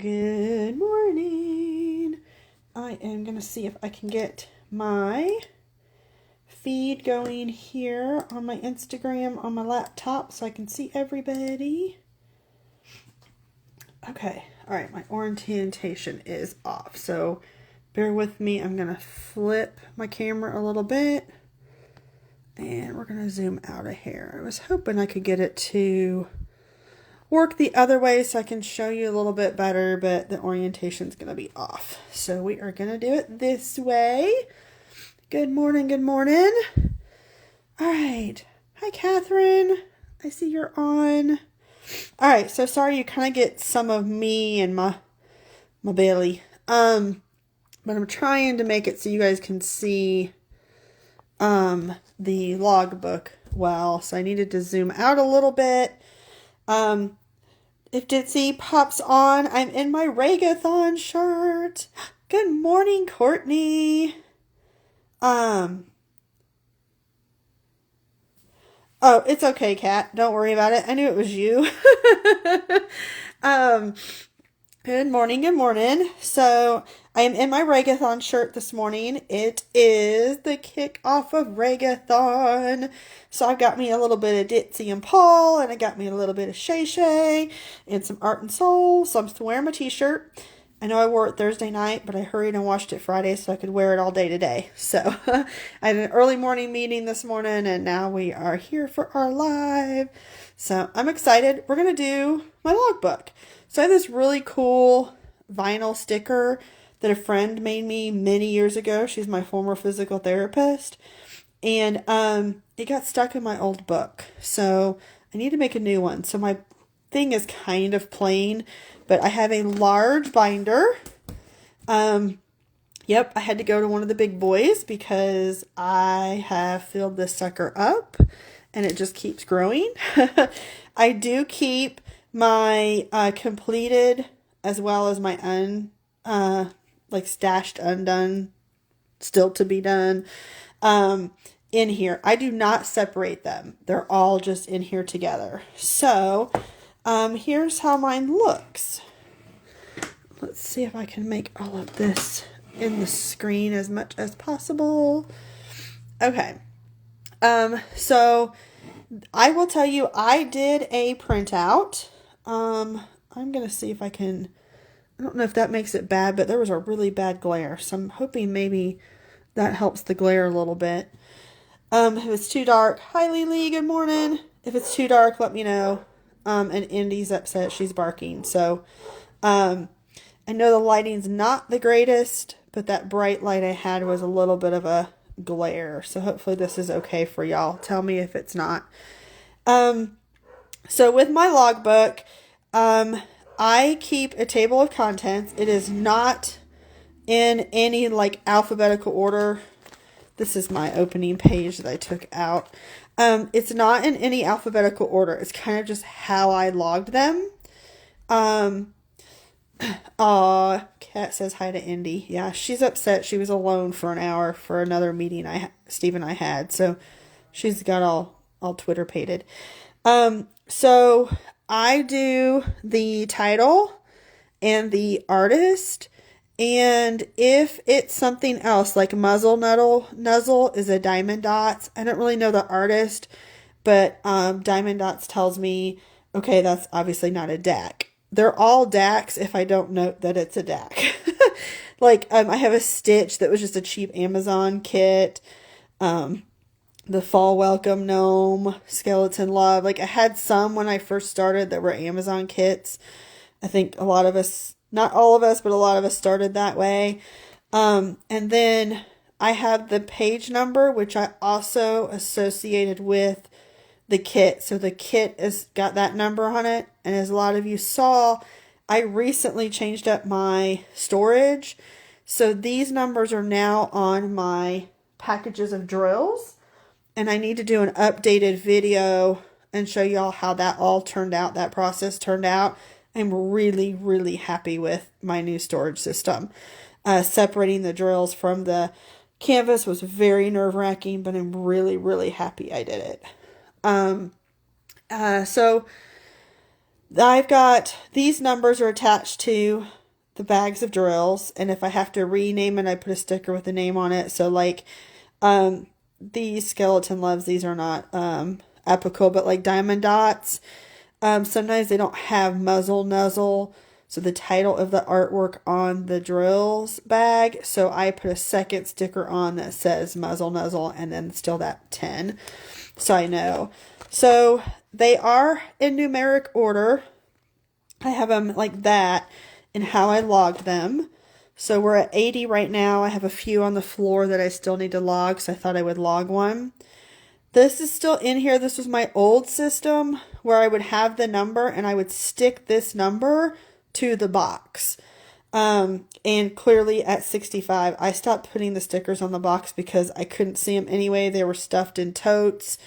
Good morning. I am going to see if I can get my feed going here on my Instagram on my laptop so I can see everybody. Okay. All right. My orientation is off. So bear with me. I'm going to flip my camera a little bit and we're going to zoom out of here. I was hoping I could get it to work the other way so I can show you a little bit better, but the orientation is going to be off. So we are going to do it this way. Good morning, good morning. All right. Hi, Catherine. I see you're on. All right, so sorry you kind of get some of me and my belly. But I'm trying to make it so you guys can see the logbook well. So I needed to zoom out a little bit. If Ditzy pops on, I'm in my Regathon shirt. Good morning, Courtney. Oh, it's okay, Kat. Don't worry about it. I knew it was you. Good morning, good morning. So, I am in my Regathon shirt this morning. It is the kickoff of Regathon. So, I've got me a little bit of Ditzy and Paul, and I got me a little bit of Shay Shay, and some Art and Soul. So, I'm still wearing my t-shirt. I know I wore it Thursday night, but I hurried and washed it Friday so I could wear it all day today. So, I had an early morning meeting this morning, and now we are here for our live. So, I'm excited. We're going to do my logbook. So I have this really cool vinyl sticker that a friend made me many years ago. She's my former physical therapist. And it got stuck in my old book. So I need to make a new one. So my thing is kind of plain, but I have a large binder. Yep, I had to go to one of the big boys because I have filled this sucker up and it just keeps growing. I do keep my completed as well as my stashed undone, still to be done, in here. I do not separate them. They're all just in here together. So, here's how mine looks. Let's see if I can make all of this in the screen as much as possible. Okay. So I will tell you, I did a printout. I'm going to see if I can, I don't know if that makes it bad, but there was a really bad glare. So I'm hoping maybe that helps the glare a little bit. If it's too dark, hi Lily, good morning. If it's too dark, let me know. And Indy's upset, she's barking. So, I know the lighting's not the greatest, but that bright light I had was a little bit of a glare. So hopefully this is okay for y'all. Tell me if it's not. So with my logbook, I keep a table of contents. It is not in any alphabetical order. This is my opening page that I took out. It's not in any alphabetical order. It's kind of just how I logged them. Kat says hi to Indy. Yeah, she's upset. She was alone for an hour for another meeting Steve and I had. So she's got all Twitter pated. So I do the title and the artist, and if it's something else like muzzle nuzzle is a Diamond Dots. I don't really know the artist, but Diamond Dots tells me, okay, that's obviously not a DAC. They're all DACs if I don't note that it's a DAC. I have a Stitch that was just a cheap Amazon kit. The Fall Welcome Gnome, Skeleton Love. I had some when I first started that were Amazon kits. I think a lot of us, not all of us, but a lot of us started that way. And then I have the page number, which I also associated with the kit. So the kit has got that number on it. And as a lot of you saw, I recently changed up my storage. So these numbers are now on my packages of drills. And I need to do an updated video and show y'all how that all turned out, that process turned out. I'm really, really happy with my new storage system. Separating the drills from the canvas was very nerve-wracking, but I'm really, really happy I did it. So I've got these numbers are attached to the bags of drills, and if I have to rename it, I put a sticker with the name on it. So like these skeleton loves, these are not apical, but like diamond dots. Sometimes they don't have muzzle nuzzle, so the title of the artwork on the drills bag. So I put a second sticker on that says muzzle nuzzle, and then still that 10, so I know. So they are in numeric order. I have them like that and how I logged them. So we're at 80 right now. I have a few on the floor that I still need to log, so I thought I would log one. This is still in here. This was my old system where I would have the number and I would stick this number to the box. And clearly at 65, I stopped putting the stickers on the box because I couldn't see them anyway. They were stuffed in totes.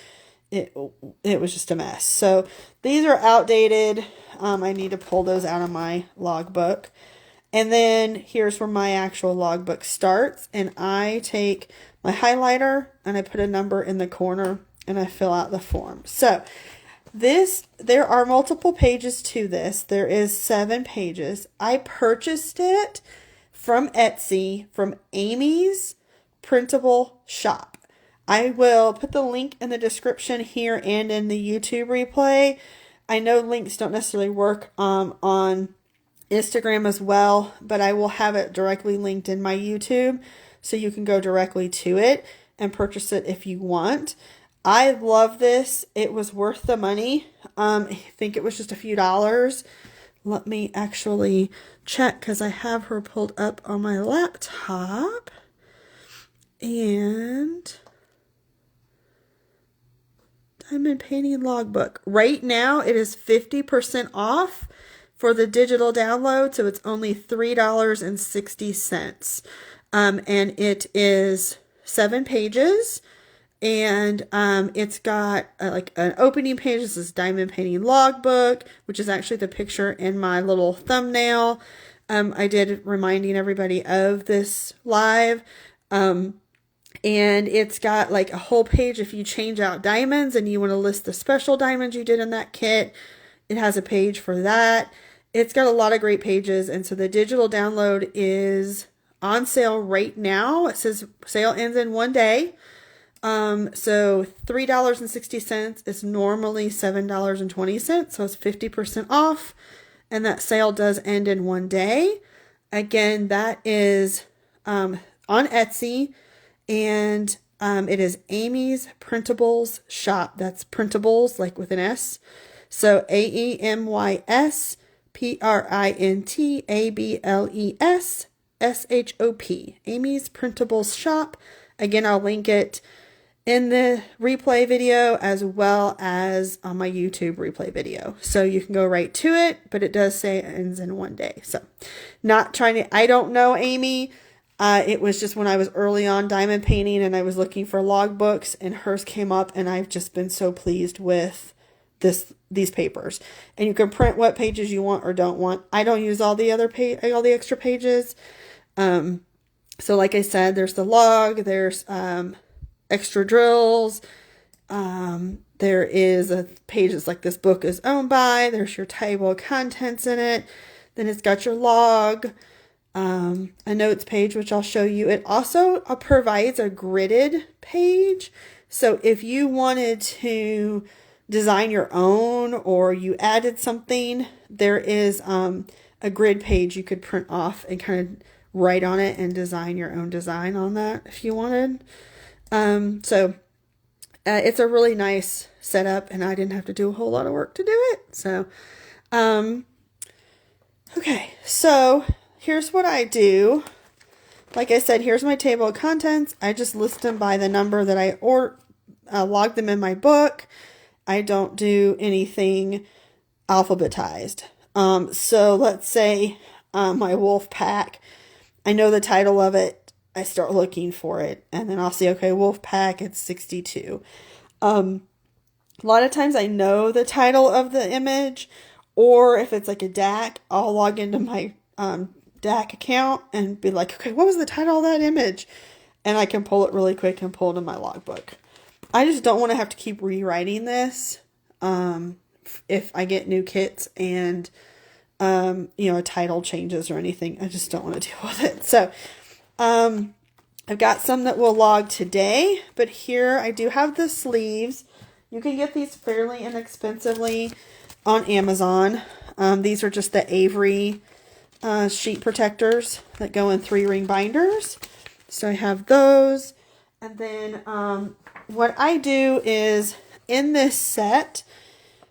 It was just a mess. So these are outdated. I need to pull those out of my logbook. And then here's where my actual logbook starts. And I take my highlighter and I put a number in the corner and I fill out the form. So there are multiple pages to this. There is 7 pages. I purchased it from Etsy from Amy's Printable Shop. I will put the link in the description here and in the YouTube replay. I know links don't necessarily work on Instagram as well, but I will have it directly linked in my YouTube so you can go directly to it and purchase it if you want. I love this. It was worth the money. I think it was just a few dollars. Let me actually check because I have her pulled up on my laptop. And diamond painting logbook. Right now it is 50% off for the digital download, so it's only $3.60. And it is 7 pages. And it's got like an opening page. This is diamond painting logbook, which is actually the picture in my little thumbnail. I did reminding everybody of this live. And it's got like a whole page if you change out diamonds and you want to list the special diamonds you did in that kit. It has a page for that. It's got a lot of great pages. And so the digital download is on sale right now. It says sale ends in 1 day. So $3.60 is normally $7.20. So it's 50% off. And that sale does end in 1 day. Again, that is on Etsy. And it is Amy's Printables Shop. That's printables, like with an S. So AEMYS PRINTABLES SHOP. Amy's Printables Shop. Again, I'll link it in the replay video as well as on my YouTube replay video. So you can go right to it, but it does say it ends in 1 day. So not trying to, I don't know Amy. It was just when I was early on diamond painting and I was looking for logbooks and hers came up and I've just been so pleased with these papers. And you can print what pages you want or don't want. I don't use all the extra pages. So like I said, there's the log, there's extra drills. There is a page that's like this book is owned by. There's your table of contents in it. Then it's got your log. A notes page, which I'll show you. It also provides a gridded page. So if you wanted to design your own or you added something, there is a grid page you could print off and kind of write on it and design your own design on that if you wanted. So it's a really nice setup and I didn't have to do a whole lot of work to do it. So, okay, so here's what I do. Like I said, here's my table of contents. I just list them by the number that I log them in my book. I don't do anything alphabetized. So let's say my wolf pack. I know the title of it. I start looking for it. And then I'll see, okay, wolf pack, it's 62. A lot of times I know the title of the image. Or if it's like a DAC, I'll log into my DAC account and be like, okay, what was the title of that image? And I can pull it really quick and pull it in my logbook. I just don't want to have to keep rewriting this if I get new kits and, a title changes or anything. I just don't want to deal with it. So, I've got some that will log today, but here I do have the sleeves. You can get these fairly inexpensively on Amazon. These are just the Avery sheet protectors that go in 3-ring binders. So I have those. And then what I do is in this set,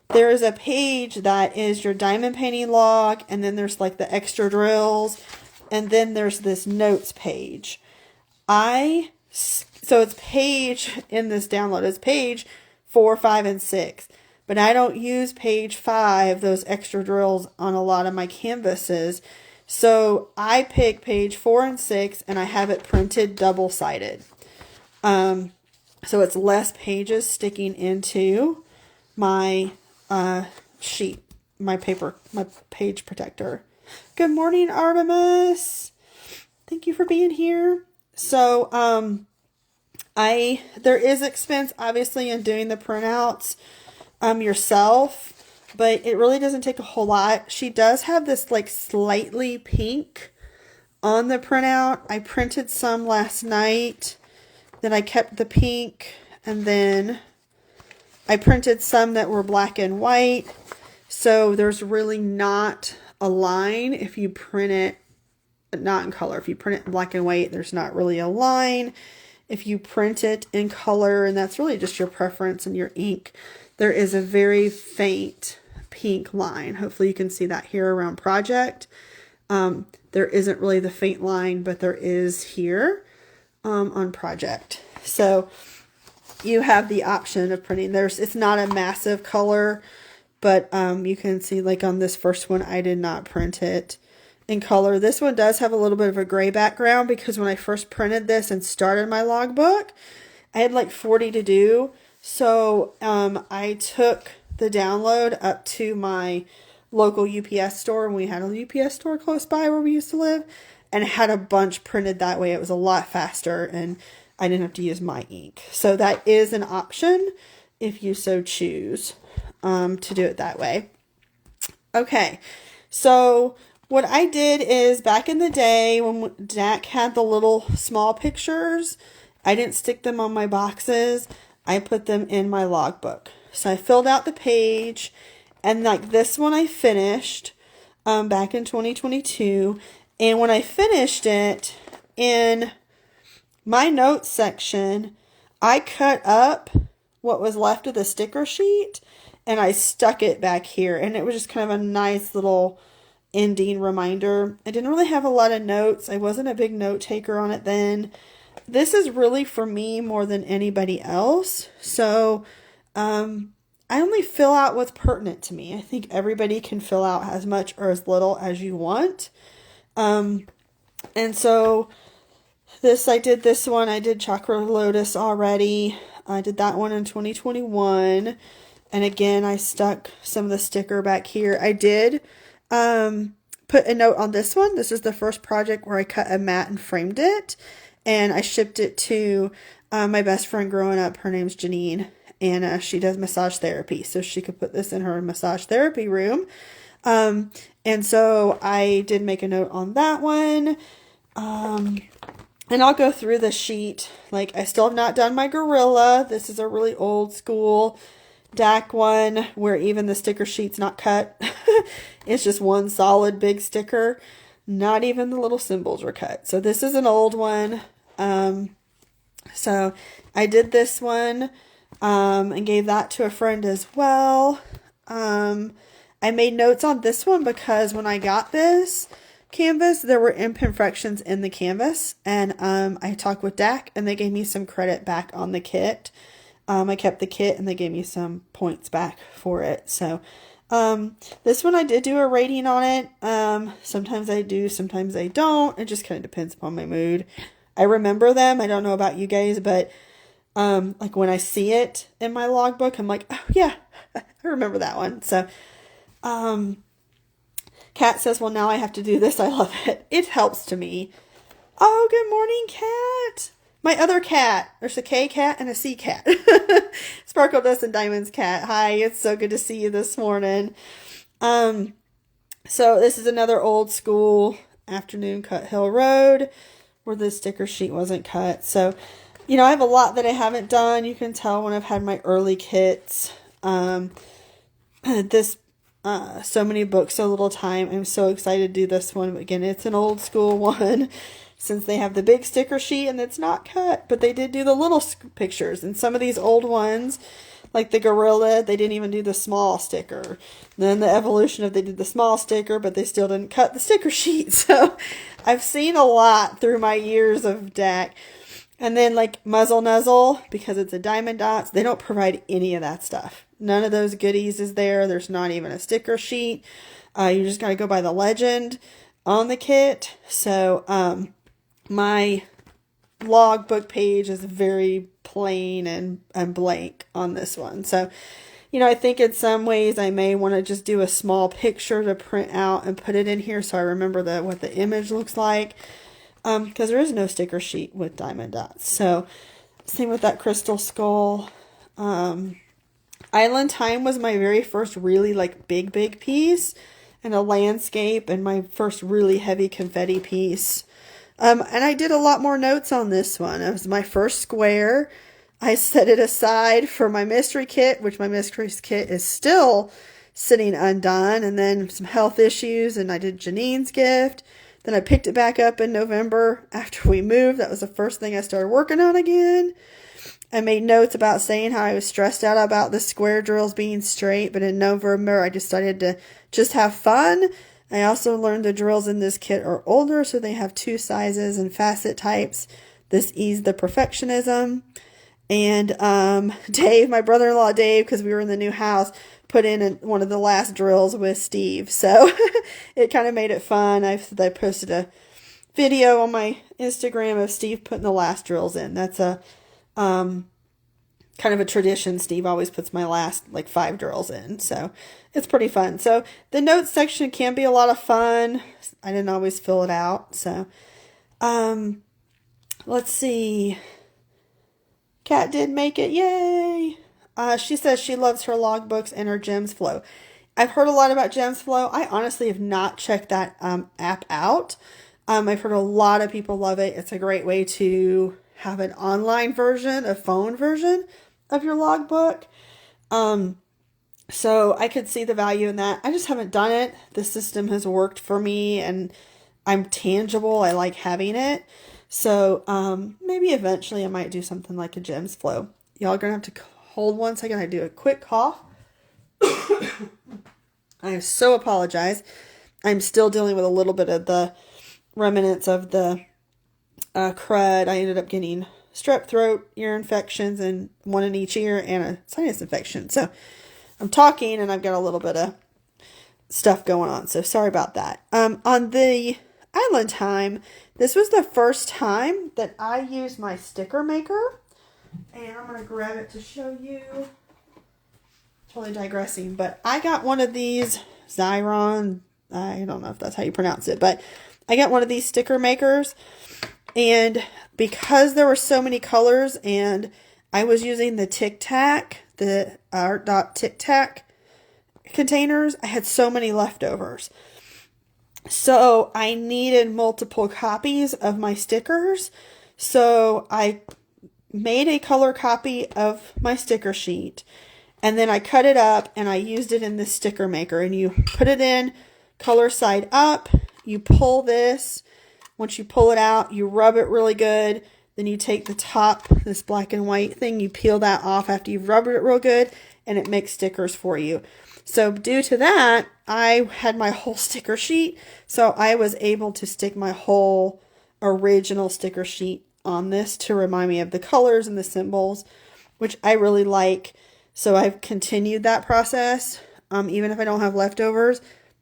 there is a page that is your diamond painting log, and then there's like the extra drills, and then there's this notes page. So it's page in this download, it's page 4, 5, and 6. But I don't use page 5, those extra drills, on a lot of my canvases. So I pick page 4 and 6, and I have it printed double-sided. So it's less pages sticking into my sheet, my page protector. Good morning, Artemis. Thank you for being here. So there is expense, obviously, in doing the printouts yourself, but it really doesn't take a whole lot. She does have this like slightly pink on the printout. I printed some last night, then I kept the pink, and then I printed some that were black and white. So there's really not a line if you print it not in color. If you print it in black and white, there's not really a line. If you print it in color, and that's really just your preference and your ink, there is a very faint pink line. Hopefully you can see that here around project. There isn't really the faint line, but there is here on project. So you have the option of printing. It's not a massive color, but you can see like on this first one, I did not print it in color. This one does have a little bit of a gray background because when I first printed this and started my logbook, I had like 40 to do. So I took the download up to my local UPS store, and we had a UPS store close by where we used to live, and had a bunch printed that way. It was a lot faster, and I didn't have to use my ink. So that is an option if you so choose to do it that way. Okay, so what I did is back in the day when Dak had the little small pictures, I didn't stick them on my boxes. I put them in my logbook. So I filled out the page, and like this one I finished back in 2022. And when I finished it, in my notes section, I cut up what was left of the sticker sheet and I stuck it back here. And it was just kind of a nice little ending reminder. I didn't really have a lot of notes. I wasn't a big note taker on it then. This is really for me more than anybody else. So I only fill out what's pertinent to me. I think everybody can fill out as much or as little as you want. And so I did this one. I did Chakra Lotus already. I did that one in 2021. And again, I stuck some of the sticker back here. I did put a note on this one. This is the first project where I cut a mat and framed it. And I shipped it to my best friend growing up. Her name's Janine. And she does massage therapy. So she could put this in her massage therapy room. And so I did make a note on that one. And I'll go through the sheet. Like, I still have not done my gorilla. This is a really old school Dak one where even the sticker sheet's not cut. It's just one solid big sticker. Not even the little symbols were cut. So this is an old one. So I did this one and gave that to a friend as well. I made notes on this one because when I got this canvas, there were imperfections in the canvas, and I talked with Dak and they gave me some credit back on the kit. I kept the kit and they gave me some points back for it. So this one I did do a rating on it. Sometimes I do, sometimes I don't. It just kind of depends upon my mood. I remember them. I don't know about you guys, but like when I see it in my logbook, I'm like, oh yeah, I remember that one. So Kat says, well, now I have to do this. I love it. It helps to me. Oh, good morning, Kat. My other cat. There's a K cat and a C cat. Sparkle Dust and Diamonds cat. Hi, it's so good to see you this morning. So this is another old school afternoon Cut Hill Road where the sticker sheet wasn't cut. So, you know, I have a lot that I haven't done. You can tell when I've had my early kits. So many books, so little time. I'm so excited to do this one. Again, it's an old school one since they have the big sticker sheet and it's not cut, but they did do the little pictures. And some of these old ones, like the gorilla, they didn't even do the small sticker. Then the evolution of they did the small sticker, but they still didn't cut the sticker sheet. So I've seen a lot through my years of DAC. And then like Muzzle Nuzzle, because it's a Diamond Dots, they don't provide any of that stuff. None of those goodies is there. There's not even a sticker sheet. You just got to go by the legend on the kit. So my logbook page is very plain and blank on this one. So, you know, I think in some ways I may want to just do a small picture to print out and put it in here so I remember what the image looks like. Because there is no sticker sheet with Diamond Dots. So, same with that Crystal Skull. Island Time was my very first really like big piece. And a landscape and my first really heavy confetti piece. And I did a lot more notes on this one. It was my first square. I set it aside for my mystery kit, which my mystery kit is still sitting undone. And then some health issues, and I did Janine's gift. Then I picked it back up in November after we moved. That was the first thing I started working on again. I made notes about saying how I was stressed out about the square drills being straight, but in November I decided to just have fun. I also learned the drills in this kit are older, so they have 2 sizes and facet types. This eased the perfectionism. And Dave, my brother-in-law Dave, because we were in the new house, put in one of the last drills with Steve. So it kind of made it fun. I posted a video on my Instagram of Steve putting the last drills in. That's a kind of a tradition. Steve always puts my last like 5 drills in. So it's pretty fun. So the notes section can be a lot of fun. I didn't always fill it out. So let's see. Kat did make it. Yay! She says she loves her logbooks and her Gems Flow. I've heard a lot about Gems Flow. I honestly have not checked that app out. I've heard a lot of people love it. It's a great way to have an online version, a phone version of your logbook. So I could see the value in that. I just haven't done it. The system has worked for me and I'm tangible. I like having it. So maybe eventually I might do something like a Gems Flow. Y'all are going to have to hold one second. I do a quick cough. I so apologize. I'm still dealing with a little bit of the remnants of the crud. I ended up getting strep throat, ear infections, and one in each ear, and a sinus infection. So I'm talking, and I've got a little bit of stuff going on. So sorry about that. On the Island Time, this was the first time that I used my sticker maker. And I'm going to grab it to show you. Totally digressing. But I got one of these Xyron. I don't know if that's how you pronounce it. But I got one of these sticker makers. And because there were so many colors and I was using the Tic Tac, the Art Dot Tic Tac containers, I had so many leftovers. So I needed multiple copies of my stickers. So I made a color copy of my sticker sheet. And then I cut it up and I used it in the sticker maker. And you put it in color side up. You pull this. Once you pull it out, you rub it really good. Then you take the top, this black and white thing, you peel that off after you've rubbed it real good, and it makes stickers for you. So due to that, I had my whole sticker sheet. So I was able to stick my whole original sticker sheet on this to remind me of the colors and the symbols, which I really like. So I've continued that process. Even if I don't have leftovers,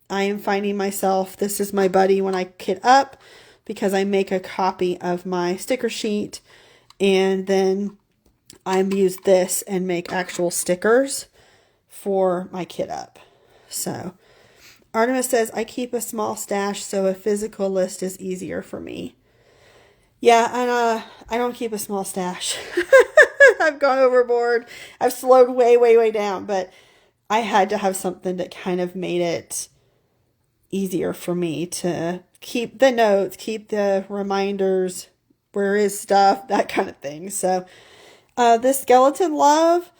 I am finding myself, this is my buddy when I kit up, because I make a copy of my sticker sheet and then I use this and make actual stickers for my kit up. So Artemis says, I keep a small stash so a physical list is easier for me. Yeah, and I don't keep a small stash. I've gone overboard. I've slowed way, way, way down, but I had to have something that kind of made it easier for me to keep the notes, keep the reminders, where is stuff, that kind of thing. So, this Skeleton Love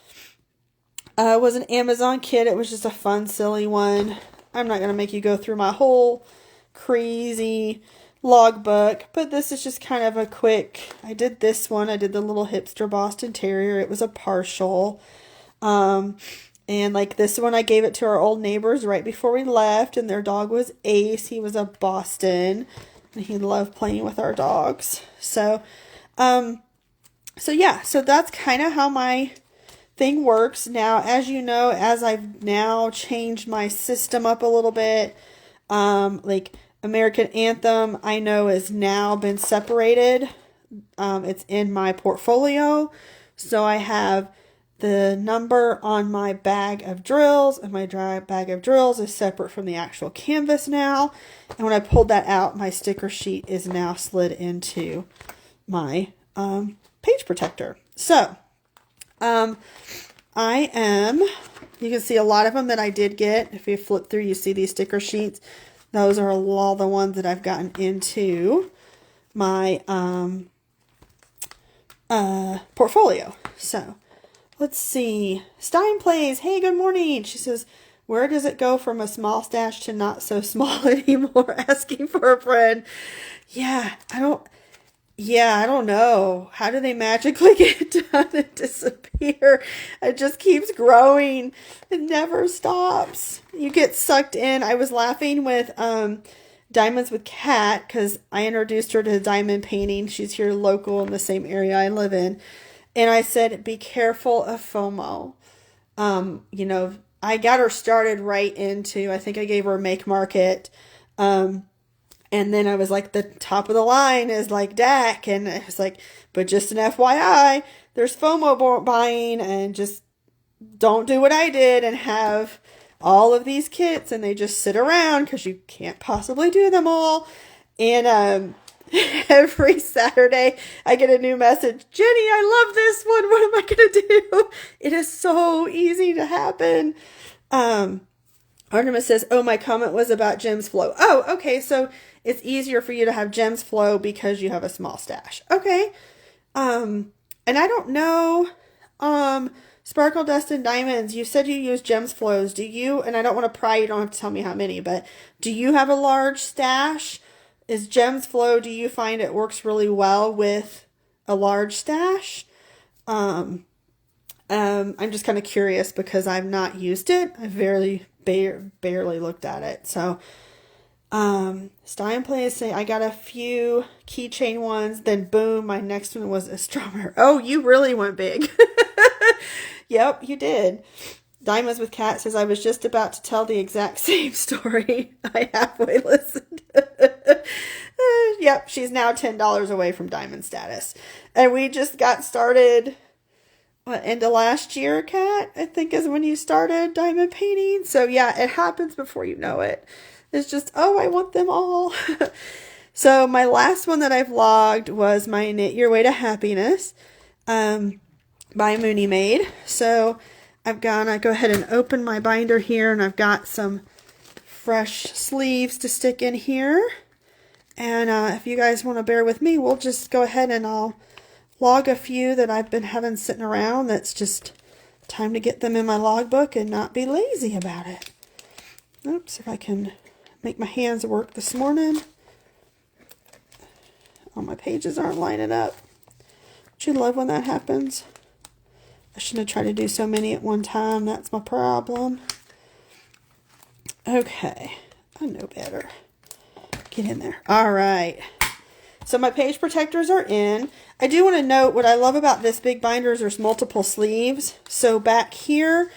was an Amazon kit. It was just a fun, silly one. I'm not going to make you go through my whole crazy logbook, but this is just kind of a quick. I did this one. I did the little hipster Boston Terrier. It was a partial. And like this one, I gave it to our old neighbors right before we left, and their dog was Ace. He was a Boston, and he loved playing with our dogs. So yeah, so that's kind of how my thing works. Now, as you know, as I've now changed my system up a little bit, like American Anthem, I know has now been separated. It's in my portfolio. So I have the number on my bag of drills, and my dry bag of drills is separate from the actual canvas now. And when I pulled that out, my sticker sheet is now slid into my page protector. So, I am, you can see a lot of them that I did get. If you flip through, you see these sticker sheets. Those are all the ones that I've gotten into my portfolio. So, let's see. Stein Plays, hey, good morning. She says, where does it go from a small stash to not so small anymore? Asking for a friend. Yeah, I don't know. How do they magically get done and disappear? It just keeps growing. It never stops. You get sucked in. I was laughing with Diamonds with Kat because I introduced her to diamond painting. She's here local in the same area I live in. And I said, be careful of FOMO. I got her started right into, I think I gave her a make market. And then I was like, the top of the line is like DAC. And I was like, but just an FYI, there's FOMO buying, and just don't do what I did and have all of these kits and they just sit around because you can't possibly do them all. And every Saturday I get a new message. Jenny, I love this one. What am I going to do? It is so easy to happen. Artemis says, oh, my comment was about Gems Flow. Oh, okay. So it's easier for you to have Gems Flow because you have a small stash. Okay. And I don't know, Sparkle Dust and Diamonds, you said you use Gems Flows. Do you, and I don't want to pry, you don't have to tell me how many, but do you have a large stash? Is Gems Flow, do you find it works really well with a large stash? I'm just kind of curious because I've not used it. I've barely looked at it. So, Stein Plays say, I got a few keychain ones, then boom, my next one was Astronomer. Oh, you really went big. Yep, you did. Diamonds with Cat says, I was just about to tell the exact same story. I halfway listened. Yep, she's now $10 away from diamond status. And we just got started, end of last year, Kat, I think is when you started diamond painting. So yeah, it happens before you know it. It's just, oh, I want them all. So my last one that I've logged was my Knit Your Way to Happiness by Mooney Maid. So I've gonna go ahead and open my binder here, and I've got some fresh sleeves to stick in here. And if you guys want to bear with me, we'll just go ahead and I'll log a few that I've been having sitting around. That's just time to get them in my logbook and not be lazy about it. Oops, if I can make my hands work this morning. All my pages aren't lining up. Don't you love when that happens? I shouldn't have tried to do so many at one time. That's my problem. Okay, I know better. Get in there. All right. So my page protectors are in. I do want to note what I love about this big binder is there's multiple sleeves. So back here,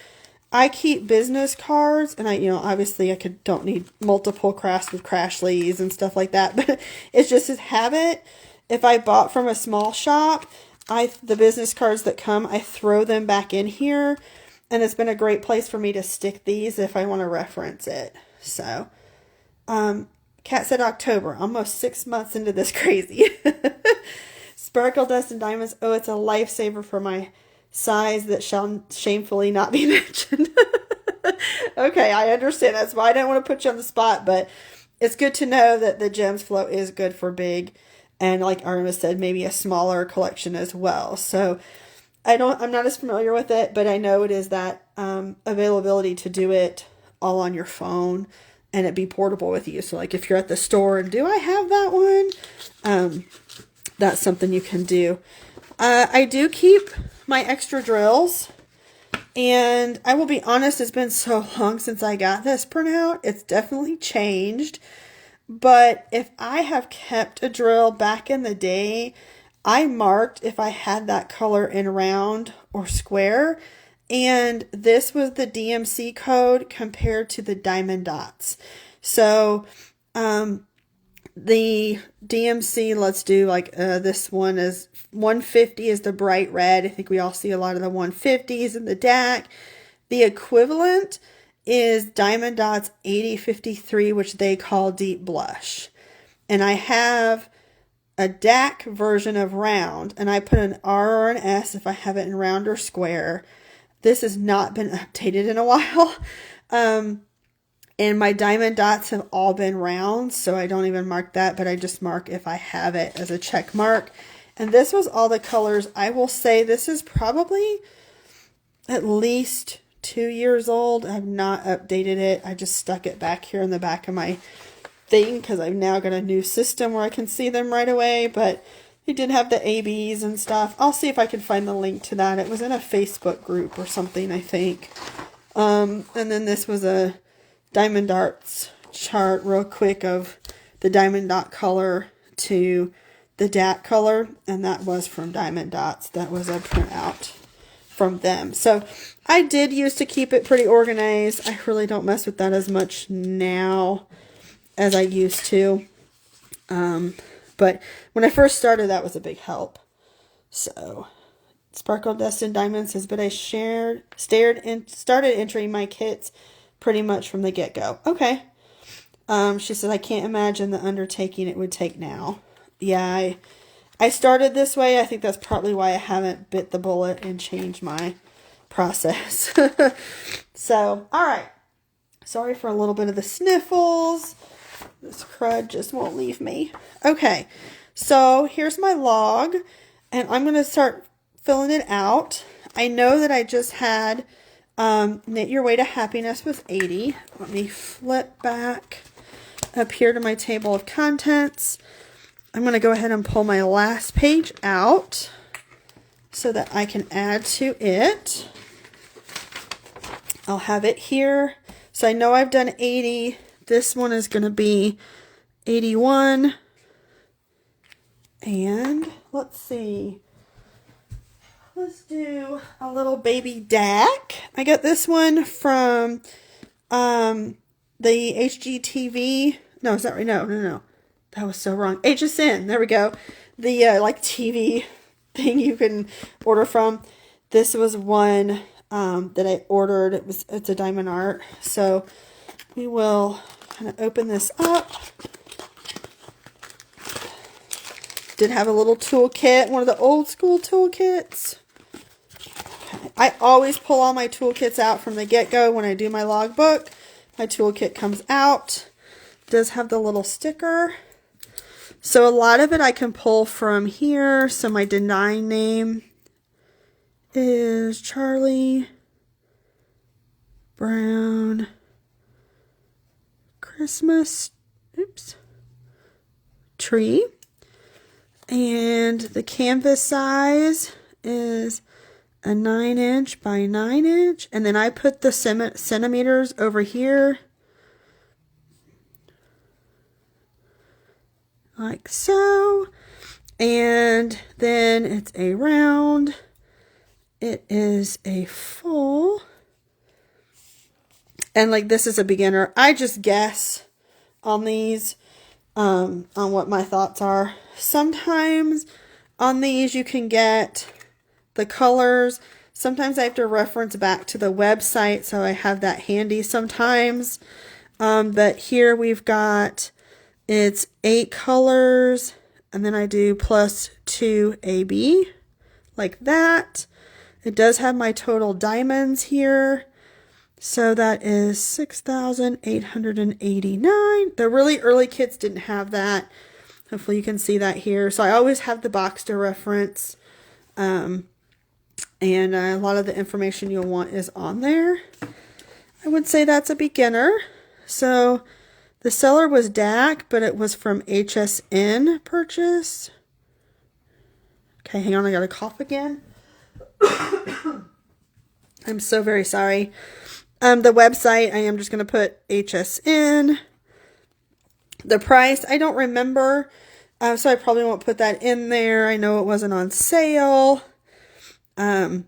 I keep business cards, and obviously I don't need multiple crafts with crash sleeves and stuff like that, but it's just a habit. If I bought from a small shop, the business cards that come, I throw them back in here, and it's been a great place for me to stick these if I want to reference it. So, Kat said October, almost 6 months into this crazy. Sparkle Dust and Diamonds. Oh, it's a lifesaver for my size that shall shamefully not be mentioned. Okay, I understand. That's why I don't want to put you on the spot, but it's good to know that the Gems Flow is good for big, and like Arma said, maybe a smaller collection as well. So I'm not as familiar with it, but I know it is that availability to do it all on your phone and it be portable with you. So like if you're at the store and do I have that one? That's something you can do. I do keep my extra drills, and I will be honest, it's been so long since I got this printout. It's definitely changed. But if I have kept a drill back in the day, I marked if I had that color in round or square. And this was the DMC code compared to the diamond dots. So, the DMC, let's do like, this one is 150 is the bright red. I think we all see a lot of the 150s in the DAC. The equivalent is Diamond Dots 8053, which they call Deep Blush. And I have a DAC version of round, and I put an R or an S if I have it in round or square. This has not been updated in a while. And my Diamond Dots have all been round, so I don't even mark that, but I just mark if I have it as a check mark. And this was all the colors. I will say this is probably at least 2 years old. I've not updated it. I just stuck it back here in the back of my thing because I've now got a new system where I can see them right away. But it did have the ABs and stuff. I'll see if I can find the link to that. It was in a Facebook group or something, I think. And then this was a Diamond Dots chart real quick of the Diamond Dot color to the DAC color. And that was from Diamond Dots. That was a printout from them. So I did used to keep it pretty organized. I really don't mess with that as much now as I used to. But when I first started, that was a big help. So Sparkle Dust and Diamond says, but I started entering my kits pretty much from the get-go. Okay. She said, I can't imagine the undertaking it would take now. Yeah, I started this way. I think that's probably why I haven't bit the bullet and changed my process. So, all right. Sorry for a little bit of the sniffles. This crud just won't leave me. Okay, so here's my log, and I'm going to start filling it out. I know that I just had Knit Your Way to Happiness with 80. Let me flip back up here to my table of contents. I'm going to go ahead and pull my last page out so that I can add to it. I'll have it here. So I know I've done 80. This one is going to be 81. And let's see. Let's do a little baby DAC. I got this one from the HGTV. No, is that right? No. That was so wrong. HSN. There we go. The like TV thing you can order from. This was one that I ordered. It's a diamond art. So we will kind of open this up. Did have a little toolkit, one of the old school toolkits. Okay. I always pull all my toolkits out from the get-go when I do my logbook. My toolkit comes out. It does have the little sticker. So a lot of it I can pull from here. So my design name is Charlie Brown Christmas tree. And the canvas size is a 9" by 9". And then I put the centimeters over here. Like so. And then it's a round. It is a full. And like this is a beginner. I just guess on these, on what my thoughts are. Sometimes on these you can get the colors. Sometimes I have to reference back to the website, so I have that handy sometimes. But here we've got It's 8 colors, and then I do plus 2 AB, like that. It does have my total diamonds here. So that is 6,889. The really early kits didn't have that. Hopefully you can see that here. So I always have the box to reference. And a lot of the information you'll want is on there. I would say that's a beginner. So the seller was DAC, but it was from HSN purchase. Okay, hang on, I got a cough again. I'm so very sorry. The website, I am just going to put HSN. The price, I don't remember, so I probably won't put that in there. I know it wasn't on sale. I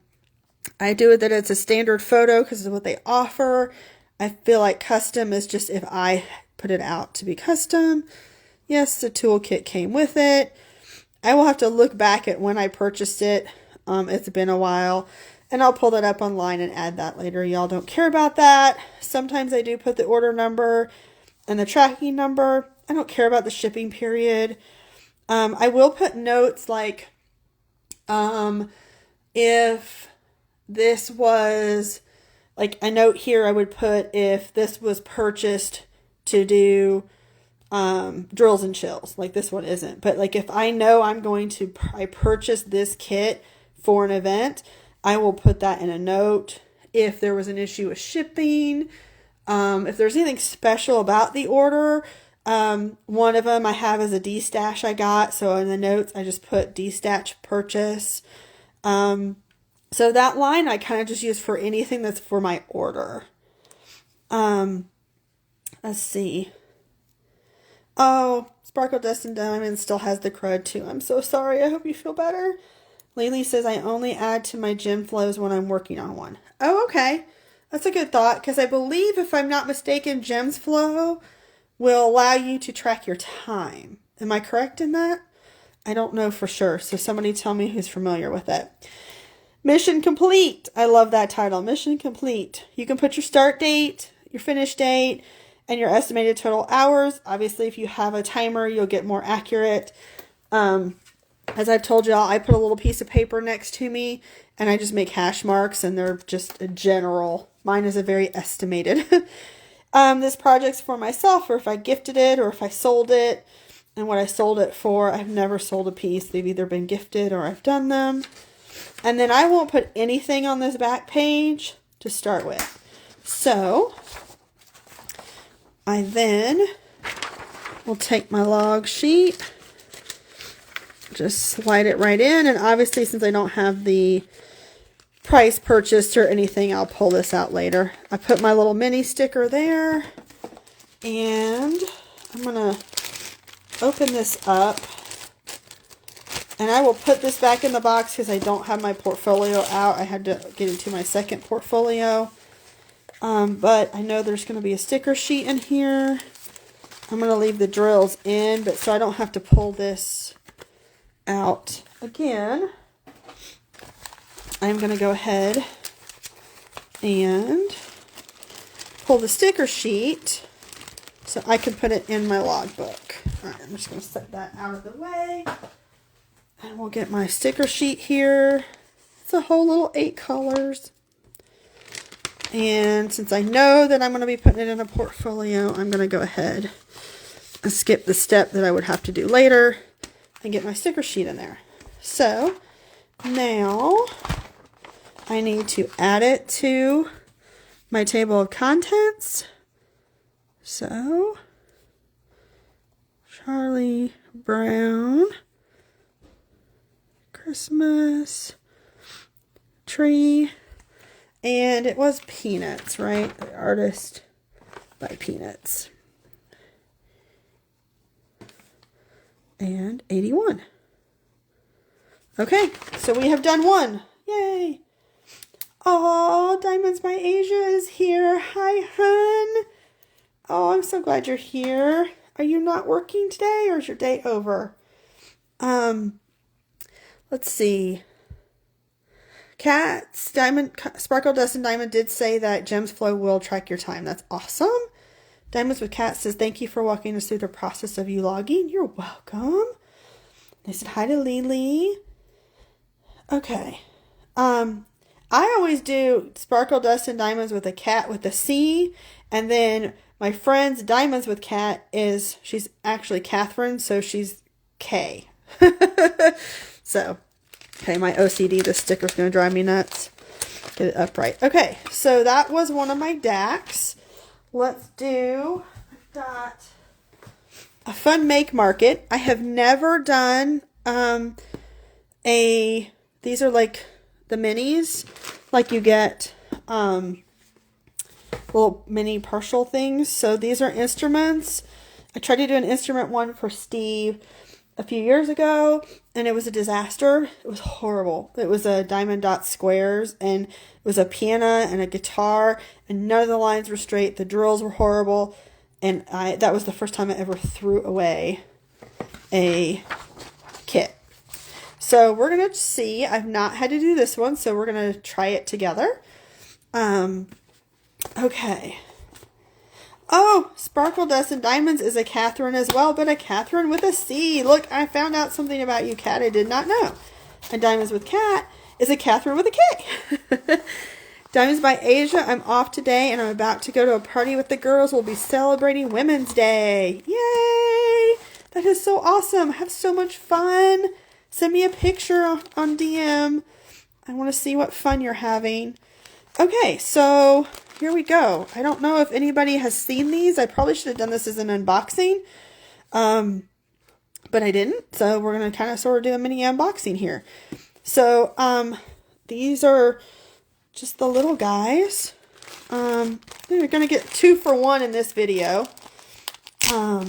do it that it's a standard photo because of what they offer. I feel like custom is just if I put it out to be custom. Yes, the toolkit came with it. I will have to look back at when I purchased it. It's been a while. And I'll pull that up online and add that later. Y'all don't care about that. Sometimes I do put the order number and the tracking number. I don't care about the shipping period. I will put notes like if this was, like a note here I would put if this was purchased to do drills and chills. Like this one isn't. But like if I know I purchased this kit for an event, I will put that in a note. If there was an issue with shipping, if there's anything special about the order, one of them I have is a D-stash I got. So in the notes, I just put D-stash purchase. So that line I kind of just use for anything that's for my order. Let's see. Oh, Sparkle Dust and Diamond still has the crud too. I'm so sorry. I hope you feel better. Laylee says, I only add to my gem flows when I'm working on one. Oh, okay. That's a good thought, because I believe, if I'm not mistaken, Gems Flow will allow you to track your time. Am I correct in that? I don't know for sure, so somebody tell me who's familiar with it. Mission complete. I love that title. Mission complete. You can put your start date, your finish date, and your estimated total hours. Obviously, if you have a timer, you'll get more accurate. As I've told y'all, I put a little piece of paper next to me and I just make hash marks, and they're just a general. Mine is a very estimated. This project's for myself, or if I gifted it, or if I sold it. And what I sold it for, I've never sold a piece. They've either been gifted or I've done them. And then I won't put anything on this back page to start with. So I then will take my log sheet, just slide it right in, and obviously since I don't have the price purchased or anything, I'll pull this out later. I put my little mini sticker there, and I'm gonna open this up, and I will put this back in the box because I don't have my portfolio out. I had to get into my second portfolio, but I know there's going to be a sticker sheet in here. I'm going to leave the drills in, but so I don't have to pull this out again. I'm going to go ahead and pull the sticker sheet so I can put it in my logbook. All right, I'm just going to set that out of the way. And we'll get my sticker sheet here. It's a whole little 8 colors. And since I know that I'm going to be putting it in a portfolio, I'm going to go ahead and skip the step that I would have to do later and get my sticker sheet in there. So now I need to add it to my table of contents. So Charlie Brown Christmas tree, and it was Peanuts, right? The artist by Peanuts. And 81. Okay, so we have done one. Yay! Oh, Diamonds by Asia is here. Hi, hun. Oh, I'm so glad you're here. Are you not working today, or is your day over? Let's see. Sparkle Dust and Diamond did say that Gems Flow will track your time. That's awesome. Diamonds with Cat says, thank you for walking us through the process of you logging. You're welcome. They said hi to Lily. Okay. I always do Sparkle Dust and Diamonds with a Cat with a C. And then my friend's Diamonds with Cat she's actually Catherine, so she's K. So, okay, my OCD, the sticker's going to drive me nuts. Get it upright. Okay, so that was one of my DACs. Let's do, I've got a fun make market. I have never done these are like the minis, like you get little mini partial things. So these are instruments. I tried to do an instrument one for Steve a few years ago, and it was a disaster. It was horrible. It was a diamond dot squares, and it was a piano and a guitar, and none of the lines were straight. The drills were horrible, and that was the first time I ever threw away a kit. So we're going to see. I've not had to do this one, so we're going to try it together. Okay. Oh, Sparkle Dust and Diamonds is a Catherine as well, but a Catherine with a C. Look, I found out something about you, Cat, I did not know. And Diamonds with Cat is a Catherine with a K. Diamonds by Asia, I'm off today, and I'm about to go to a party with the girls. We'll be celebrating Women's Day. Yay! That is so awesome. Have so much fun. Send me a picture on DM. I want to see what fun you're having. Okay, so here we go. I don't know if anybody has seen these. I probably should have done this as an unboxing, but I didn't. So we're going to kind of sort of do a mini unboxing here. So these are just the little guys. We're going to get 2 for 1 in this video. Yeah,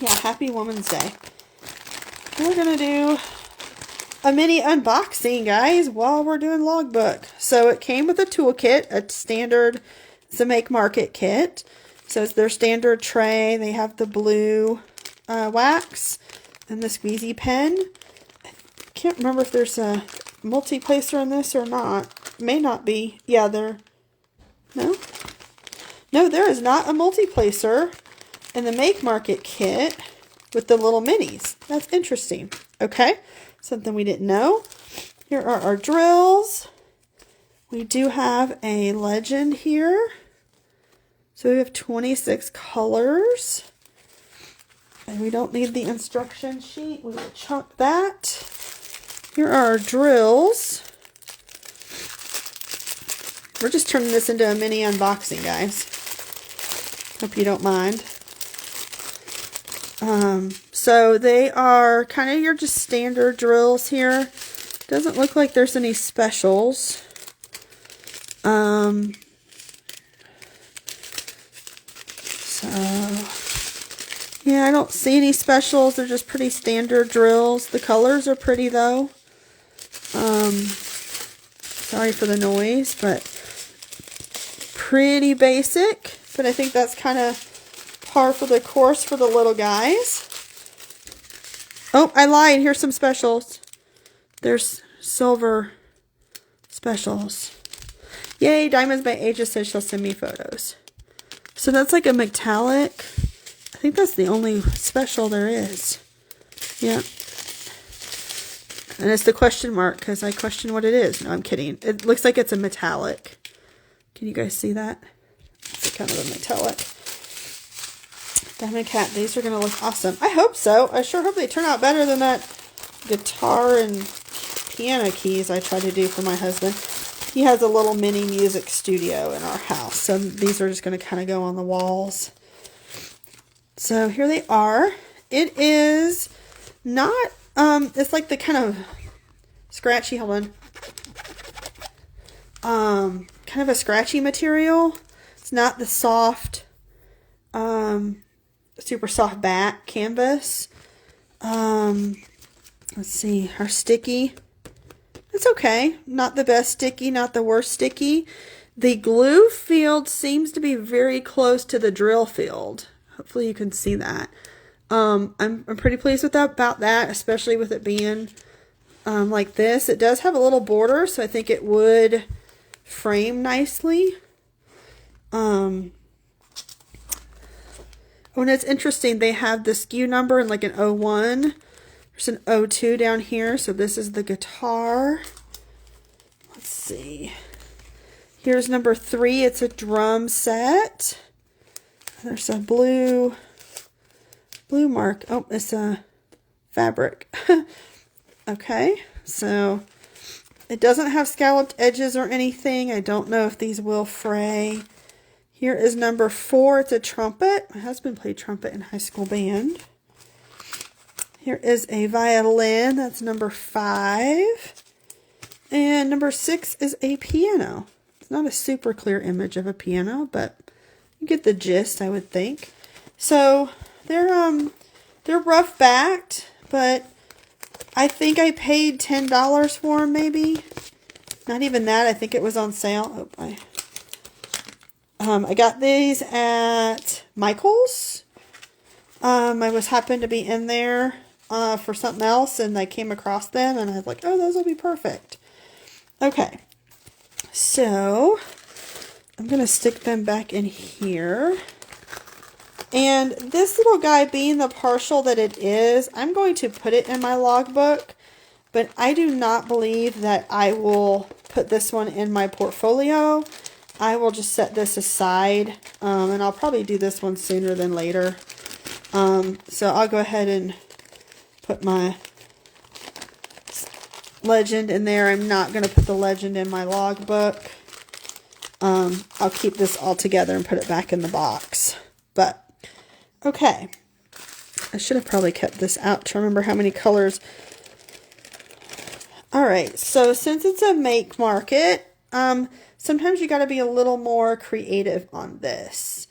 happy Women's Day. We're going to do a mini unboxing, guys, while we're doing logbook. So it came with a toolkit, a standard, it's a make market kit. So it's their standard tray. They have the blue wax and the squeezy pen. I can't remember if there's a multi-placer in this or not. May not be. Yeah, no, there is not a multi-placer in the make market kit with the little minis. That's interesting. Okay. Something we didn't know. Here are our drills. We do have a legend here. So we have 26 colors. And we don't need the instruction sheet. We will chunk that. Here are our drills. We're just turning this into a mini unboxing, guys. Hope you don't mind. So they are kind of your just standard drills here. Doesn't look like there's any specials. So, yeah, I don't see any specials. They're just pretty standard drills. The colors are pretty, though. Sorry for the noise, but pretty basic. But I think that's kind of par for the course for the little guys. Oh, I lied. Here's some specials. There's silver specials. Yay, Diamonds by Asia says she'll send me photos. So that's like a metallic. I think that's the only special there is. Yeah. And it's the question mark because I question what it is. No, I'm kidding. It looks like it's a metallic. Can you guys see that? It's kind of a metallic. Diamond Cat, these are going to look awesome. I hope so. I sure hope they turn out better than that guitar and piano keys I tried to do for my husband. He has a little mini music studio in our house. So these are just going to kind of go on the walls. So here they are. It is not, it's like the kind of scratchy, hold on. Kind of a scratchy material. It's not the soft, super soft back canvas. Let's see, our sticky. It's okay. Not the best sticky, not the worst sticky. The glue field seems to be very close to the drill field. Hopefully you can see that. I'm pretty pleased with that, about that, especially with it being like this. It does have a little border, so I think it would frame nicely. Oh, and it's interesting. They have the SKU number and like an 01. There's an 02 down here. So this is the guitar. Let's see. Here's number 3. It's a drum set. There's a blue mark. Oh, it's a fabric. Okay, so it doesn't have scalloped edges or anything. I don't know if these will fray. Here is number 4. It's a trumpet. My husband played trumpet in high school band. Here is a violin. That's number 5. And number 6 is a piano. It's not a super clear image of a piano, but you get the gist, I would think. So they're rough backed, but I think I paid $10 for them, maybe. Not even that. I think it was on sale. Oh, I got these at Michael's. I was happened to be in there for something else, and I came across them, and I was like, oh, those will be perfect. Okay. So I'm going to stick them back in here. And this little guy, being the partial that it is, I'm going to put it in my logbook, but I do not believe that I will put this one in my portfolio. I will just set this aside, and I'll probably do this one sooner than later. So I'll go ahead and put my legend in there. I'm not going to put the legend in my logbook. I'll keep this all together and put it back in the box. But okay, I should have probably kept this out to remember how many colors. All right, so since it's a make market, sometimes you got to be a little more creative on this.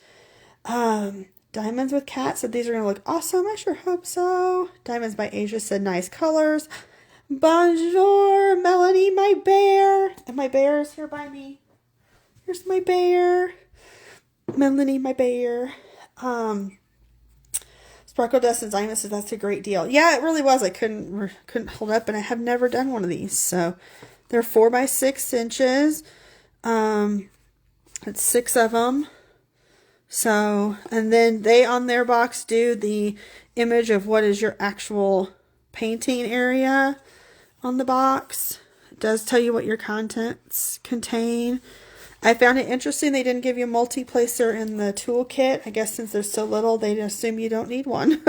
Diamonds with Cat said these are going to look awesome. I sure hope so. Diamonds by Asia said nice colors. Bonjour, Melanie, my bear. And my bear is here by me. Here's my bear. Melanie, my bear. Sparkle Dust and Diamond says that's a great deal. Yeah, it really was. I couldn't hold up, and I have never done one of these. So they're 4 by 6 inches. It's 6 of them. So, and then they on their box do the image of what is your actual painting area on the box. It does tell you what your contents contain. I found it interesting they didn't give you a multi-placer in the toolkit. I guess since there's so little, they assume you don't need one.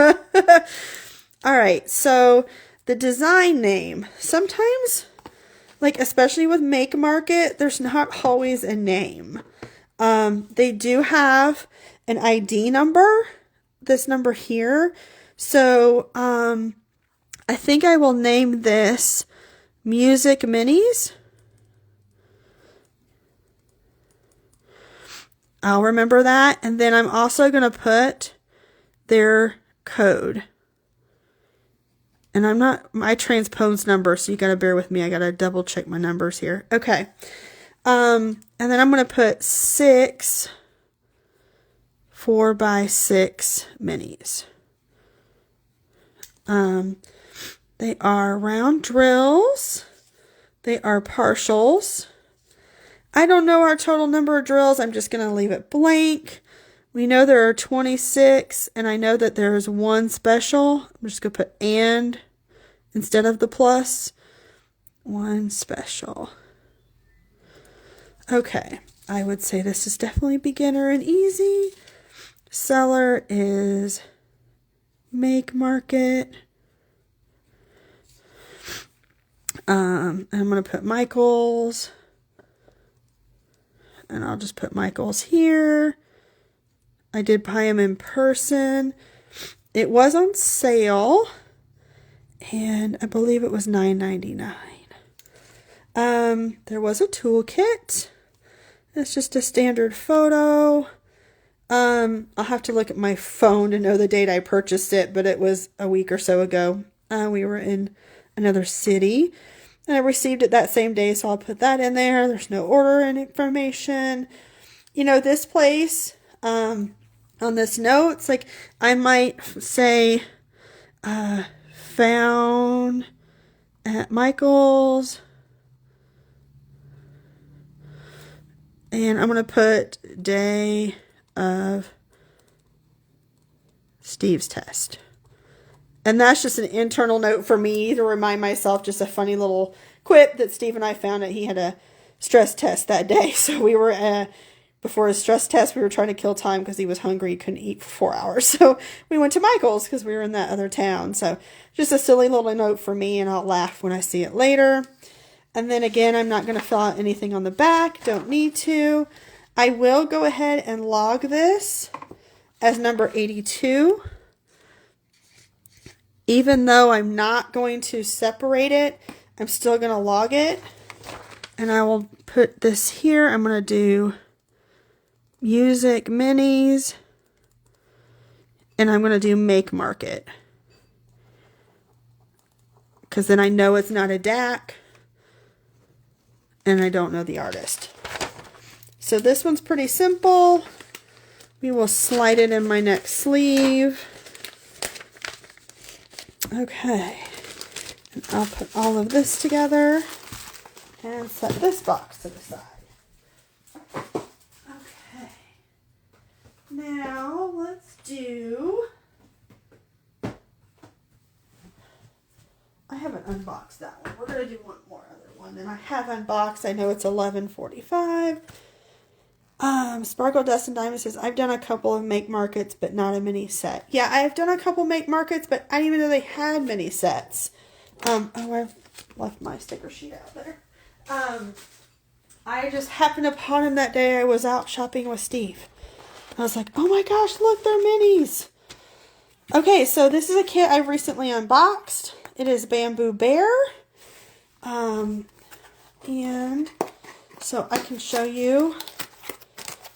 Alright, so the design name. Sometimes, like especially with Make Market, there's not always a name. They do have an ID number, this number here. So, I think I will name this Music Minis. I'll remember that. And then I'm also going to put their code. And I transpose numbers, so you got to bear with me. I got to double check my numbers here. Okay. And then I'm going to put 6 4 by 6 minis. They are round drills. They are partials. I don't know our total number of drills. I'm just going to leave it blank. We know there are 26, and I know that there is one special. I'm just going to put and instead of the plus. One special. Okay, I would say this is definitely beginner and easy. Seller is Make Market. I'm going to put Michael's. And I'll just put Michael's here. I did buy them in person. It was on sale. And I believe it was $9.99. There was a toolkit. It's just a standard photo. I'll have to look at my phone to know the date I purchased it, but it was a week or so ago. We were in another city. And I received it that same day, so I'll put that in there. There's no order and information. You know, this place, on this note, it's like I might say, found at Michael's. And I'm going to put day of Steve's test. And that's just an internal note for me to remind myself, just a funny little quip that Steve and I found that he had a stress test that day. So we were, before his stress test, we were trying to kill time because he was hungry. He couldn't eat for 4 hours. So we went to Michael's because we were in that other town. So just a silly little note for me, and I'll laugh when I see it later. And then again, I'm not going to fill out anything on the back. Don't need to. I will go ahead and log this as number 82. Even though I'm not going to separate it, I'm still going to log it. And I will put this here. I'm going to do Music Minis. And I'm going to do Make Market. Because then I know it's not a DAC. And I don't know the artist. So this one's pretty simple. We will slide it in my next sleeve. Okay. And I'll put all of this together and set this box to the side. Okay. Now let's do... I haven't unboxed that one. We're going to do one more other one that I have unboxed. I know it's 11:45. Sparkle Dust and Diamond says, I've done a couple of Make Markets, but not a mini set. Yeah, I've done a couple Make Markets, but I didn't even know they had mini sets. Oh, I left my sticker sheet out there. I just happened upon him that day. I was out shopping with Steve. I was like, oh my gosh, look, they're minis. Okay, so this is a kit I've recently unboxed. It is Bamboo Bear. And so I can show you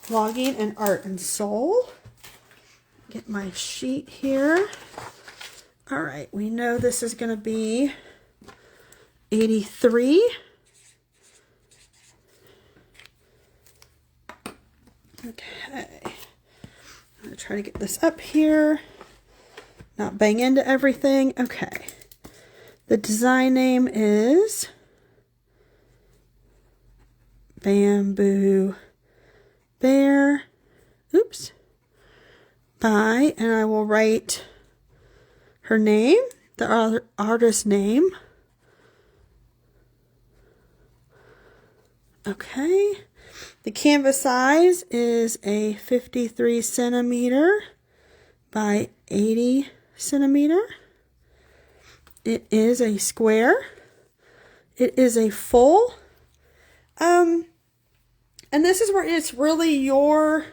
logging and Art and Soul. Get my sheet here. All right, we know this is going to be 83. Okay. I'm going to try to get this up here. Not bang into everything. Okay. The design name is Bamboo Bear. Oops. By, and I will write her name, the artist name. Okay. The canvas size is a 53 centimeter by 80 centimeter. It is a square. It is a full. And this is where it's really your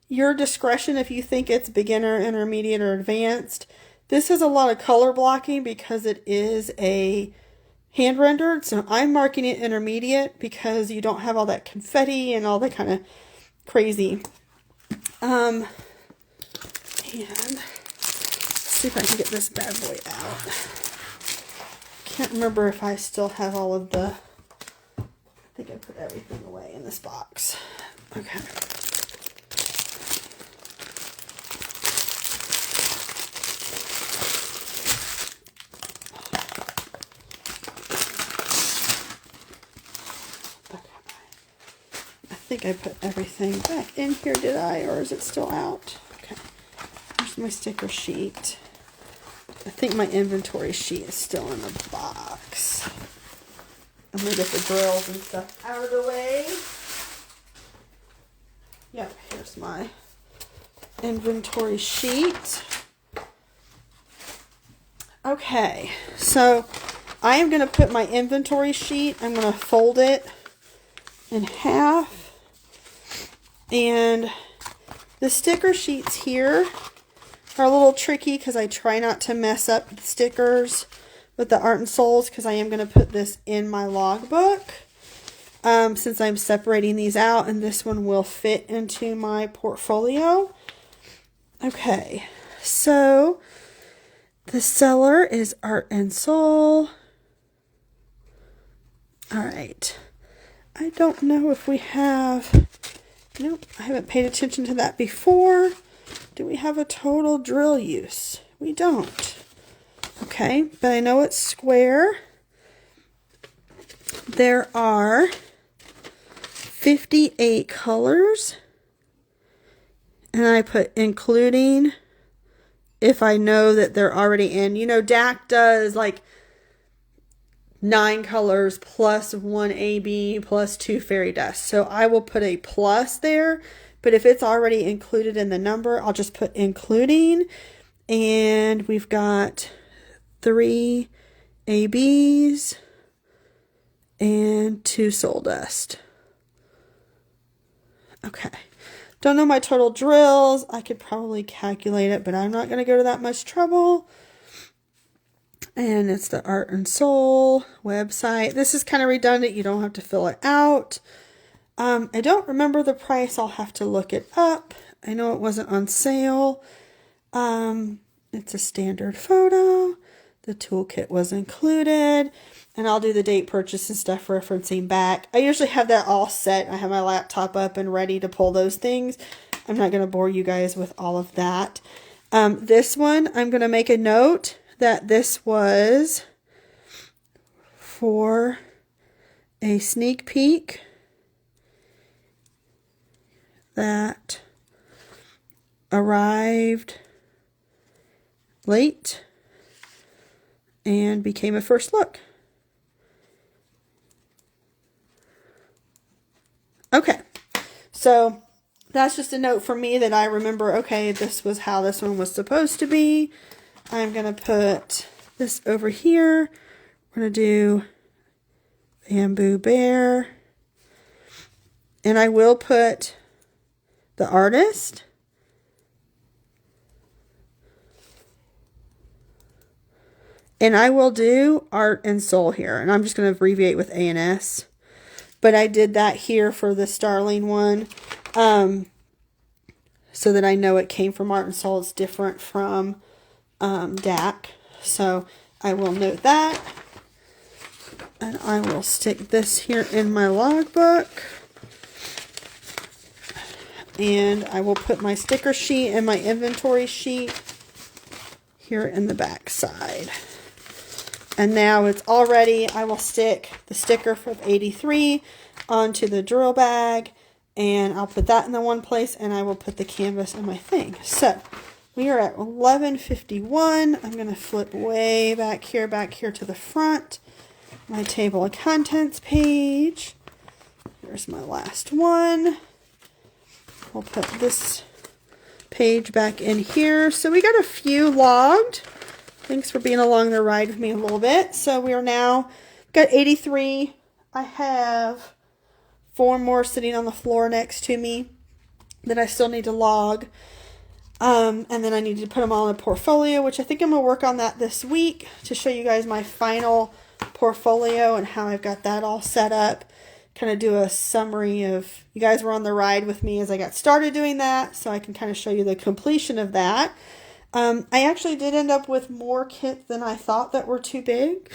discretion if you think it's beginner, intermediate, or advanced. This has a lot of color blocking because it is a hand rendered. So I'm marking it intermediate because you don't have all that confetti and all that kind of crazy. And let's see if I can get this bad boy out. Can't remember if I still have all of the... I think I put everything away in this box. Okay. I think I put everything back in here, did I? Or is it still out? Okay. Here's my sticker sheet. I think my inventory sheet is still in the box. I'm going to get the drills and stuff out of the way. Yep, here's my inventory sheet. Okay, so I am going to put my inventory sheet, I'm going to fold it in half. And the sticker sheets here are a little tricky because I try not to mess up the stickers with the Art and Souls because I am going to put this in my logbook since I'm separating these out, and this one will fit into my portfolio. Okay, so the seller is Art and Soul. All right. I don't know if we have... Nope, I haven't paid attention to that before. Do we have a total drill use? We don't. Okay, but I know it's square. There are 58 colors. And I put including if I know that they're already in. You know, DAC does like 9 colors plus 1 AB plus 2 fairy dust. So I will put a plus there, but if it's already included in the number, I'll just put including. And we've got 3 ABs and 2 soul dust. Okay. Don't know my total drills. I could probably calculate it, but I'm not going to go to that much trouble. And it's the Art and Soul website. This is kind of redundant. You don't have to fill it out. I don't remember the price. I'll have to look it up. I know it wasn't on sale. It's a standard photo. The toolkit was included. And I'll do the date purchase and stuff referencing back. I usually have that all set. I have my laptop up and ready to pull those things. I'm not going to bore you guys with all of that. This one, I'm going to make a note that this was for a sneak peek that arrived late and became a first look. Okay, so that's just a note for me that I remember, okay, this was how this one was supposed to be. I'm going to put this over here. We're going to do Bamboo Bear. And I will put the artist. And I will do Art and Soul here. And I'm just going to abbreviate with A&S. But I did that here for the Starling one. So that I know it came from Art and Soul. It's different from DAC. So I will note that. And I will stick this here in my logbook. And I will put my sticker sheet and my inventory sheet here in the back side. And now it's all ready. I will stick the sticker from 83 onto the drill bag. And I'll put that in the one place. And I will put the canvas in my thing. So we are at 11:51. I'm going to flip way back here to the front. My table of contents page. Here's my last one. We'll put this page back in here. So we got a few logged. Thanks for being along the ride with me a little bit. So we are now got 83. I have 4 more sitting on the floor next to me that I still need to log. And then I need to put them all in a portfolio, which I think I'm going to work on that this week to show you guys my final portfolio and how I've got that all set up. Kind of do a summary of, you guys were on the ride with me as I got started doing that, so I can kind of show you the completion of that. I actually did end up with more kits than I thought that were too big.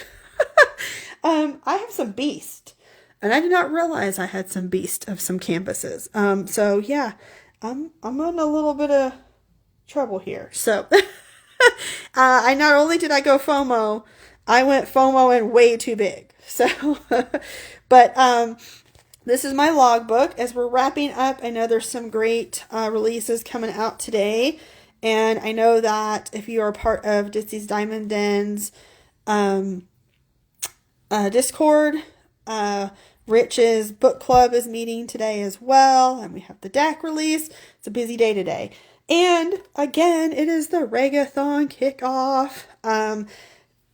I have some Beast, and I did not realize I had some Beast of some canvases. So yeah, I'm in a little bit of trouble here. So I not only did I go FOMO, I went FOMO and way too big. So, but this is my logbook. As we're wrapping up, I know there's some great releases coming out today. And I know that if you are part of Ditsy's Diamond Den's Discord, Rich's book club is meeting today as well. And we have the DAC release. It's a busy day today. And again, it is the Regathon kickoff.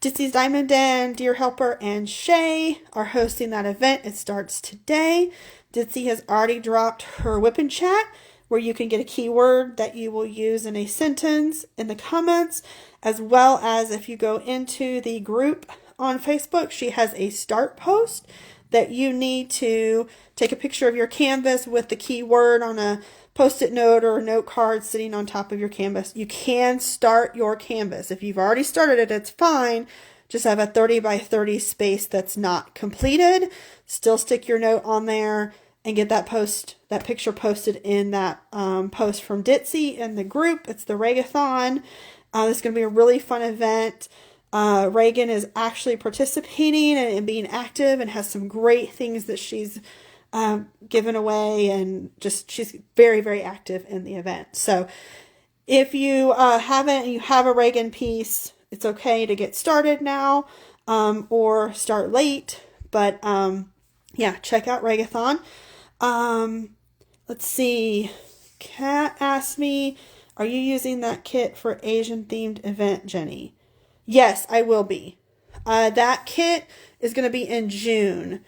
Ditsy's Diamond Den, Dear Helper, and Shay are hosting that event. It starts today. Ditsy has already dropped her whip and chat, where you can get a keyword that you will use in a sentence in the comments, as well as if you go into the group on Facebook, she has a start post that you need to take a picture of your canvas with the keyword on a Post-it note or a note card sitting on top of your canvas. You can start your canvas. If you've already started it, it's fine. Just have a 30 by 30 space that's not completed. Still stick your note on there and get that picture posted in that post from Ditsy in the group. It's the Regathon. This is going to be a really fun event. Reagan is actually participating and being active and has some great things that she's given away, and just she's very, very active in the event. So If you haven't, you have a Reagan piece, it's okay to get started now, or start late. But yeah, check out Regathon. Let's see. Kat asked me, are you using that kit for Asian themed event, Jenny? Yes, I will be. That kit is going to be in June.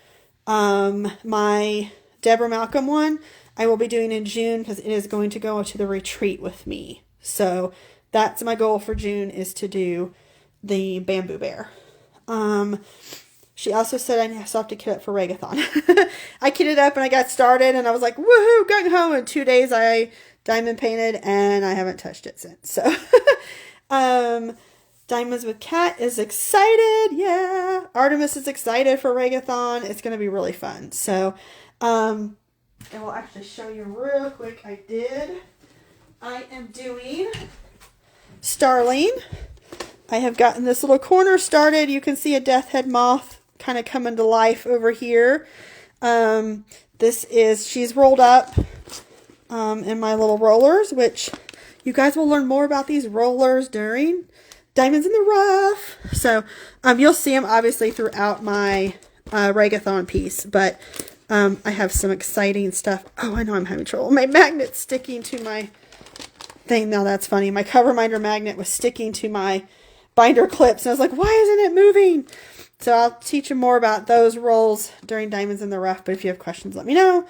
My Deborah Malcolm one, I will be doing in June because it is going to go to the retreat with me. So that's my goal for June, is to do the bamboo bear. She also said I still have to kit up for Regathon. I kitted up and I got started and I was like, woohoo, going home. In 2 days I diamond painted and I haven't touched it since. So, Diamonds with Kat is excited. Yeah. Artemis is excited for Regathon. It's going to be really fun. So, and we'll actually show you real quick. I am doing Starling. I have gotten this little corner started. You can see a death head moth kind of coming to life over here. She's rolled up in my little rollers, which you guys will learn more about these rollers during Diamonds in the Rough. So you'll see them obviously throughout my Regathon piece, but I have some exciting stuff. Oh, I know I'm having trouble. My magnet's sticking to my thing. Now that's funny. My cover minder magnet was sticking to my binder clips and I was like, why isn't it moving? So I'll teach you more about those rolls during Diamonds in the Rough, but if you have questions, let me know.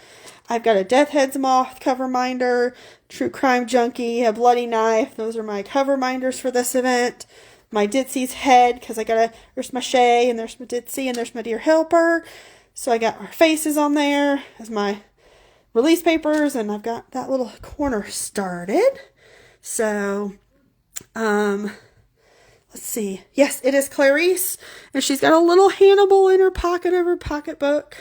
I've got a Death Heads Moth cover minder, True Crime Junkie, a Bloody Knife. Those are my cover minders for this event. My Ditsy's head, because there's my Shay, and there's my Ditsy, and there's my Dear Helper. So I got our faces on there as my release papers, and I've got that little corner started. So, let's see. Yes, it is Clarice, and she's got a little Hannibal in her pocket of her pocketbook.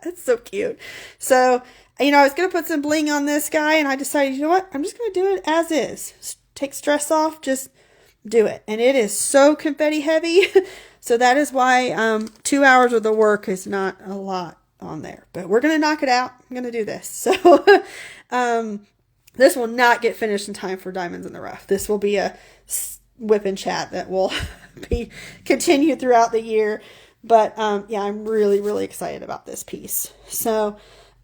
It's so cute. So, I was going to put some bling on this guy, and I decided, you know what? I'm just going to do it as is. Take stress off, just do it. And it is so confetti heavy. So that is why 2 hours of the work is not a lot on there. But we're going to knock it out. I'm going to do this. So, this will not get finished in time for Diamonds in the Rough. This will be a whip and chat that will be continued throughout the year. But yeah, I'm really, really excited about this piece. So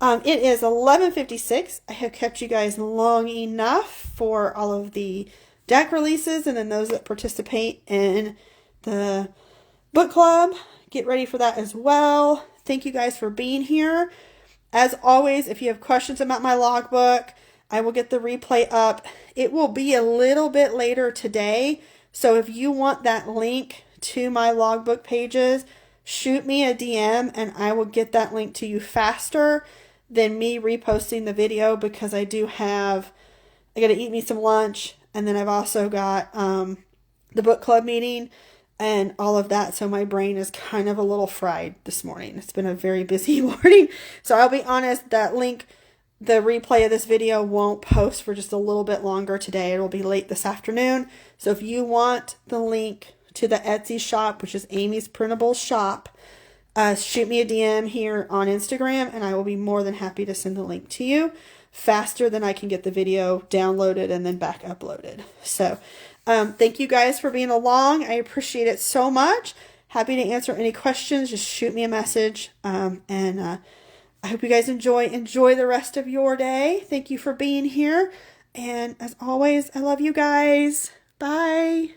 it is 11:56. I have kept you guys long enough for all of the deck releases and then those that participate in the book club. Get ready for that as well. Thank you guys for being here. As always, if you have questions about my logbook, I will get the replay up. It will be a little bit later today. So if you want that link to my logbook pages, shoot me a DM and I will get that link to you faster than me reposting the video, because I got to eat me some lunch. And then I've also got the book club meeting and all of that. So my brain is kind of a little fried this morning. It's been a very busy morning. So I'll be honest, that link, the replay of this video won't post for just a little bit longer today. It'll be late this afternoon. So if you want the link to the Etsy shop, which is Amy's Printable Shop, shoot me a DM here on Instagram and I will be more than happy to send the link to you faster than I can get the video downloaded and then back uploaded. So thank you guys for being along. I appreciate it so much. Happy to answer any questions. Just shoot me a message. I hope you guys enjoy the rest of your day. Thank you for being here. And as always, I love you guys. Bye.